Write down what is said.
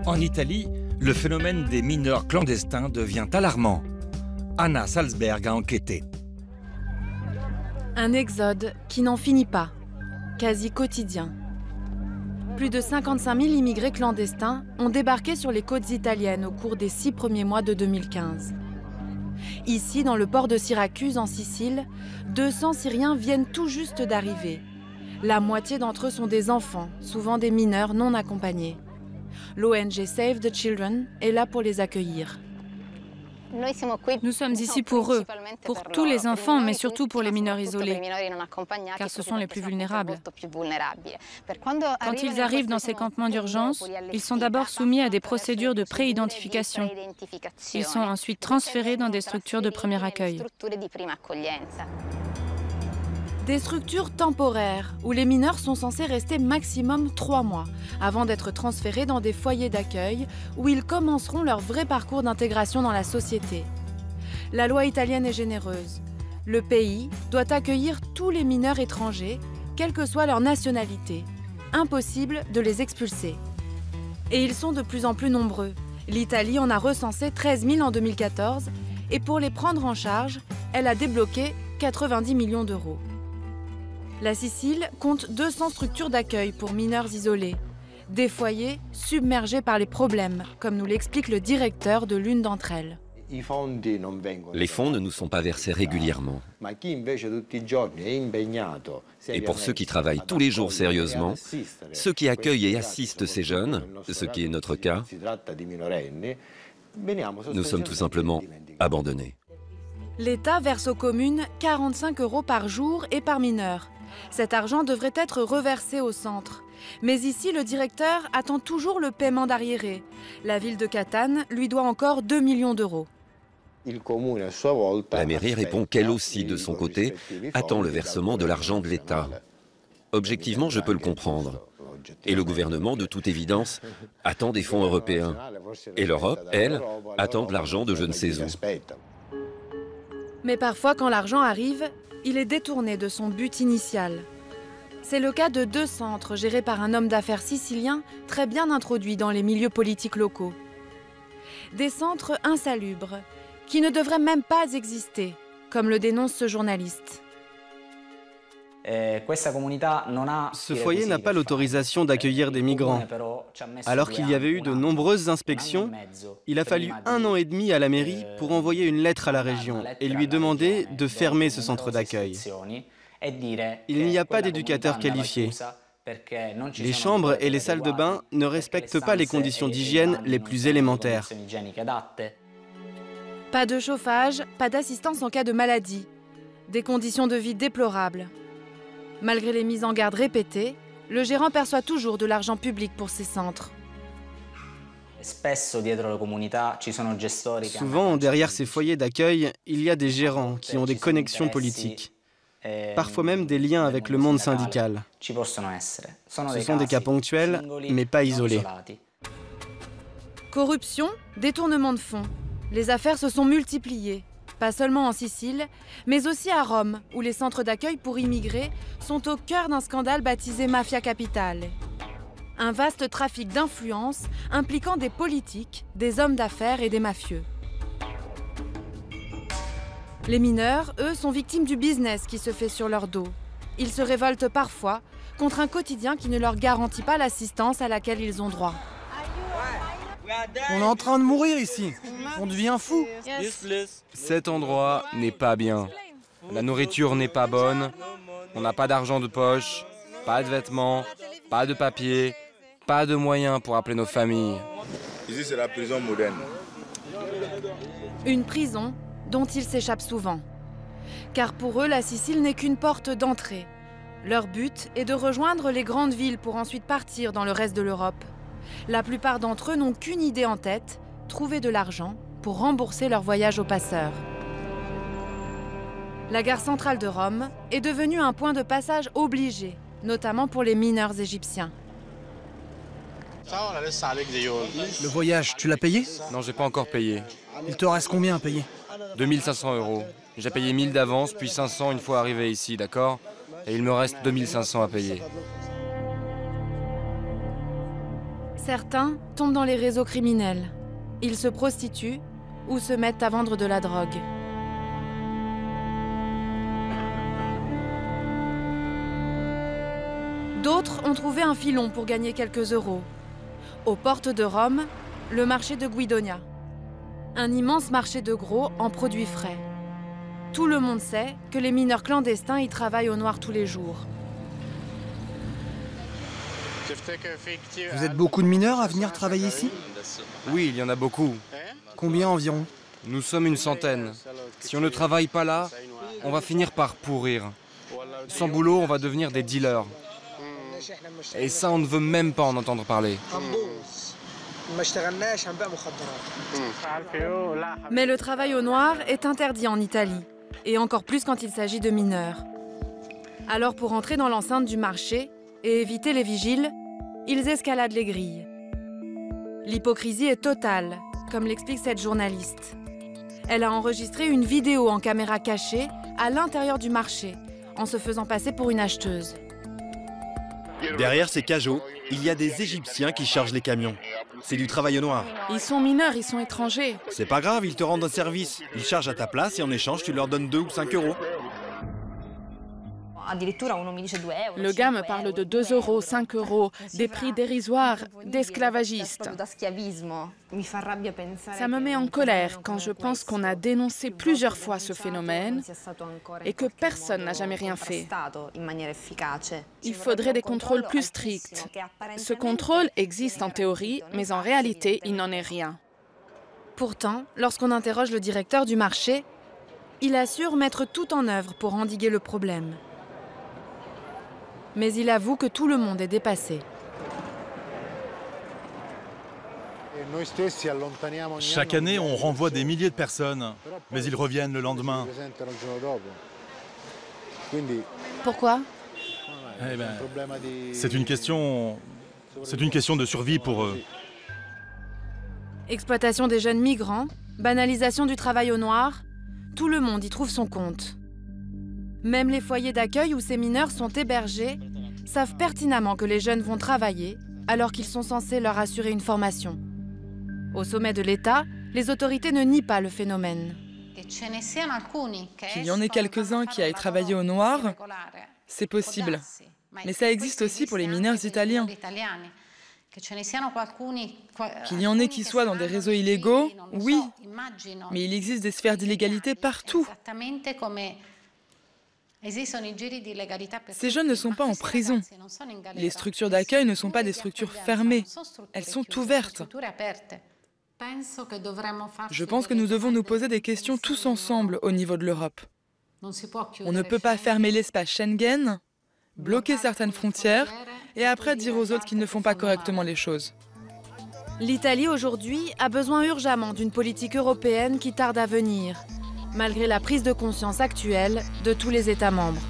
En Italie, le phénomène des mineurs clandestins devient alarmant. Anna Salzberg a enquêté. Un exode qui n'en finit pas, quasi quotidien. Plus de 55 000 immigrés clandestins ont débarqué sur les côtes italiennes au cours des 6 premiers mois de 2015. Ici, dans le port de Syracuse, en Sicile, 200 Syriens viennent tout juste d'arriver. La moitié d'entre eux sont des enfants, souvent des mineurs non accompagnés. L'ONG Save the Children est là pour les accueillir. Nous sommes ici pour eux, pour tous les enfants, mais surtout pour les mineurs isolés, car ce sont les plus vulnérables. Quand ils arrivent dans ces campements d'urgence, ils sont d'abord soumis à des procédures de pré-identification. Ils sont ensuite transférés dans des structures de premier accueil. Des structures temporaires où les mineurs sont censés rester maximum 3 mois avant d'être transférés dans des foyers d'accueil où ils commenceront leur vrai parcours d'intégration dans la société. La loi italienne est généreuse. Le pays doit accueillir tous les mineurs étrangers, quelle que soit leur nationalité. Impossible de les expulser. Et ils sont de plus en plus nombreux. L'Italie en a recensé 13 000 en 2014 et pour les prendre en charge, elle a débloqué 90 millions d'euros. La Sicile compte 200 structures d'accueil pour mineurs isolés. Des foyers submergés par les problèmes, comme nous l'explique le directeur de l'une d'entre elles. Les fonds ne nous sont pas versés régulièrement. Et pour ceux qui travaillent tous les jours sérieusement, ceux qui accueillent et assistent ces jeunes, ce qui est notre cas, nous sommes tout simplement abandonnés. L'État verse aux communes 45 € par jour et par mineur. Cet argent devrait être reversé au centre. Mais ici, le directeur attend toujours le paiement d'arriérés. La ville de Catane lui doit encore 2 millions d'euros. La mairie répond qu'elle aussi, de son côté, attend le versement de l'argent de l'État. Objectivement, je peux le comprendre. Et le gouvernement, de toute évidence, attend des fonds européens. Et l'Europe, elle, attend de l'argent de je ne sais où. Mais parfois, quand l'argent arrive, il est détourné de son but initial. C'est le cas de 2 centres gérés par un homme d'affaires sicilien très bien introduit dans les milieux politiques locaux. Des centres insalubres, qui ne devraient même pas exister, comme le dénonce ce journaliste. Ce foyer n'a pas l'autorisation d'accueillir des migrants. Alors qu'il y avait eu de nombreuses inspections, il a fallu 1 an et demi à la mairie pour envoyer une lettre à la région et lui demander de fermer ce centre d'accueil. Il n'y a pas d'éducateurs qualifiés. Les chambres et les salles de bain ne respectent pas les conditions d'hygiène les plus élémentaires. Pas de chauffage, pas d'assistance en cas de maladie. Des conditions de vie déplorables. Malgré les mises en garde répétées, le gérant perçoit toujours de l'argent public pour ces centres. Souvent, derrière ces foyers d'accueil, il y a des gérants qui ont des connexions politiques. Parfois même des liens avec le monde syndical. Ce sont des cas ponctuels, mais pas isolés. Corruption, détournement de fonds. Les affaires se sont multipliées. Pas seulement en Sicile, mais aussi à Rome, où les centres d'accueil pour immigrés sont au cœur d'un scandale baptisé Mafia Capitale. Un vaste trafic d'influence impliquant des politiques, des hommes d'affaires et des mafieux. Les mineurs, eux, sont victimes du business qui se fait sur leur dos. Ils se révoltent parfois contre un quotidien qui ne leur garantit pas l'assistance à laquelle ils ont droit. On est en train de mourir ici. On devient fou. Cet endroit n'est pas bien. La nourriture n'est pas bonne. On n'a pas d'argent de poche, pas de vêtements, pas de papier, pas de moyens pour appeler nos familles. Ici, c'est la prison moderne. Une prison dont ils s'échappent souvent. Car pour eux, la Sicile n'est qu'une porte d'entrée. Leur but est de rejoindre les grandes villes pour ensuite partir dans le reste de l'Europe. La plupart d'entre eux n'ont qu'une idée en tête, trouver de l'argent pour rembourser leur voyage aux passeurs. La gare centrale de Rome est devenue un point de passage obligé, notamment pour les mineurs égyptiens. Le voyage, tu l'as payé? Non, j'ai pas encore payé. Il te reste combien à payer? 2 500 €. J'ai payé 1000 d'avance, puis 500 une fois arrivé ici, d'accord? Et il me reste 2 500 à payer. Certains tombent dans les réseaux criminels. Ils se prostituent ou se mettent à vendre de la drogue. D'autres ont trouvé un filon pour gagner quelques euros. Aux portes de Rome, le marché de Guidonia. Un immense marché de gros en produits frais. Tout le monde sait que les mineurs clandestins y travaillent au noir tous les jours. Vous êtes beaucoup de mineurs à venir travailler ici? Oui, il y en a beaucoup. Combien environ? Nous sommes une centaine. Si on ne travaille pas là, on va finir par pourrir. Sans boulot, on va devenir des dealers. Et ça, on ne veut même pas en entendre parler. Mais le travail au noir est interdit en Italie, et encore plus quand il s'agit de mineurs. Alors pour entrer dans l'enceinte du marché et éviter les vigiles, ils escaladent les grilles. L'hypocrisie est totale, comme l'explique cette journaliste. Elle a enregistré une vidéo en caméra cachée à l'intérieur du marché, en se faisant passer pour une acheteuse. Derrière ces cajots, il y a des Égyptiens qui chargent les camions. C'est du travail au noir. Ils sont mineurs, ils sont étrangers. C'est pas grave, ils te rendent un service. Ils chargent à ta place et en échange, tu leur donnes 2 ou 5 euros. Le gars me parle de 2 euros, 5 euros, des prix dérisoires, d'esclavagistes. Ça me met en colère quand je pense qu'on a dénoncé plusieurs fois ce phénomène et que personne n'a jamais rien fait. Il faudrait des contrôles plus stricts. Ce contrôle existe en théorie, mais en réalité, il n'en est rien. Pourtant, lorsqu'on interroge le directeur du marché, il assure mettre tout en œuvre pour endiguer le problème. Mais il avoue que tout le monde est dépassé. Chaque année, on renvoie des milliers de personnes, mais ils reviennent le lendemain. Pourquoi? Eh ben, c'est une question de survie pour eux. Exploitation des jeunes migrants, banalisation du travail au noir, tout le monde y trouve son compte. Même les foyers d'accueil où ces mineurs sont hébergés savent pertinemment que les jeunes vont travailler alors qu'ils sont censés leur assurer une formation. Au sommet de l'État, les autorités ne nient pas le phénomène. Qu'il y en ait quelques-uns qui aillent travailler au noir, c'est possible. Mais ça existe aussi pour les mineurs italiens. Qu'il y en ait qui soient dans des réseaux illégaux, oui. Mais il existe des sphères d'illégalité partout. Ces jeunes ne sont pas en prison. Les structures d'accueil ne sont pas des structures fermées. Elles sont ouvertes. Je pense que nous devons nous poser des questions tous ensemble au niveau de l'Europe. On ne peut pas fermer l'espace Schengen, bloquer certaines frontières et après dire aux autres qu'ils ne font pas correctement les choses. L'Italie aujourd'hui a besoin urgemment d'une politique européenne qui tarde à venir, malgré la prise de conscience actuelle de tous les États membres.